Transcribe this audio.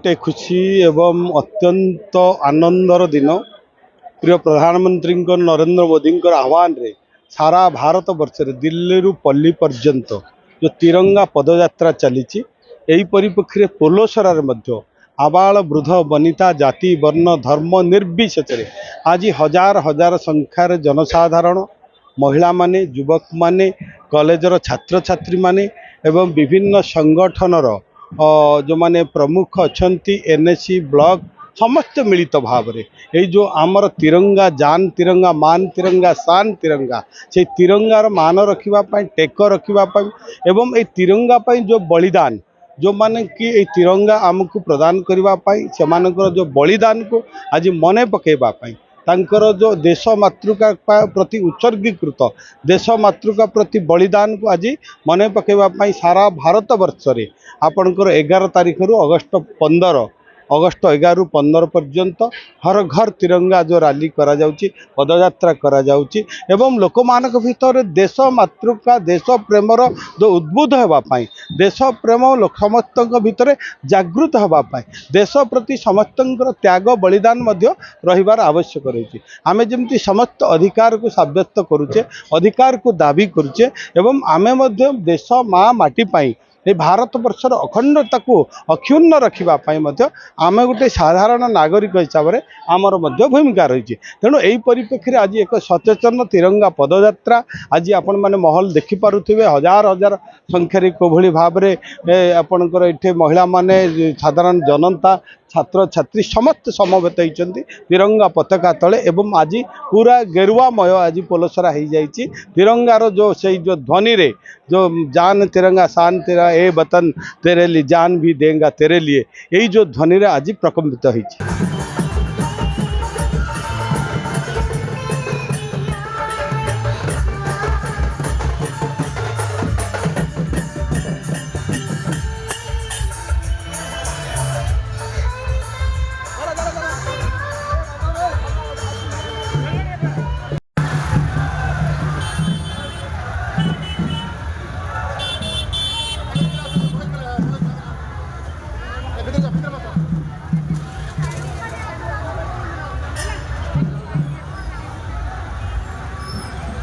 गोटे खुशी एवं अत्यंत आनंदर दिन प्रिय प्रधानमंत्री नरेंद्र मोदी आह्वान रे सारा भारत वर्ष दिल्ली रु पल्ली पर्यंत जो तिरंगा पदयात्रा चली यही परिप्रेक्षी पोलोसरा आबाल वृद्ध वनिता जाति वर्ण धर्म निर्विशेष आज हजार हजार संख्यार जनसाधारण महिला माने युवक माने कॉलेजर छात्र छात्री माने एवं विभिन्न संगठनर जो माने प्रमुख अछंती एनएससी ब्लॉक समस्त मिलित भाव रे ये जो आमर तिरंगा जान तिरंगा मान तिरंगा शान तिरंगा से तिरंगार मान रखा टेक रखा एवं ये तिरंगा जो बलिदान जो माने कि ये तिरंगा आमको प्रदान करने से जो बलिदान को आज मने पकेवाई तांकर जो देश मातृका प्रति उत्सर्गीकृत देश मातृका प्रति बलिदान को आज मन पकेवाई सारा भारत वर्ष रे आपणकर 11 तारीख रु अगस्ट 11 रु 15 पर्यंत हर घर तिरंगा जो रैली करा जाउची पदयात्रा करा जाउची एवं लोक मानक भितर देश मातृका देश प्रेमर जो उद्बुद्ध होगापाई देश प्रेम लोक समस्त भितर जागृत होगापाई देश प्रति समस्त त्याग बलिदान रहिबार आवश्यक रही आमे जेमती समस्त अधिकार को साब्यस्त करुचे अधिकार को दाबी करुचे एवं आमे देश माँ माटी पाई ये भारत वर्षर अखंडता को अक्षुण्ण रखापी आम गोटे साधारण नागरिक हिसाब से आमर भूमिका रही तेणु यही परिप्रेक्षी आज एक सचेतन तिरंगा पदयात्रा आज आपण मैंने महल देखिपे हजार हजार संख्यार कोभली भाव में आपणकर ये महिला माने साधारण जनता छात्र छात्री समस्त समवेत होती तिरंगा पताका तले एवं आज पूरा गेरुआमय आज पोलसरा हो जाइए तिरंगार जो से जो ध्वनि रे जो जान तिरंगा शान तेरा ए वतन तेरे लिए जान भी देंगा तेरे लिए यही जो ध्वनि रे आज प्रकम्पित होती।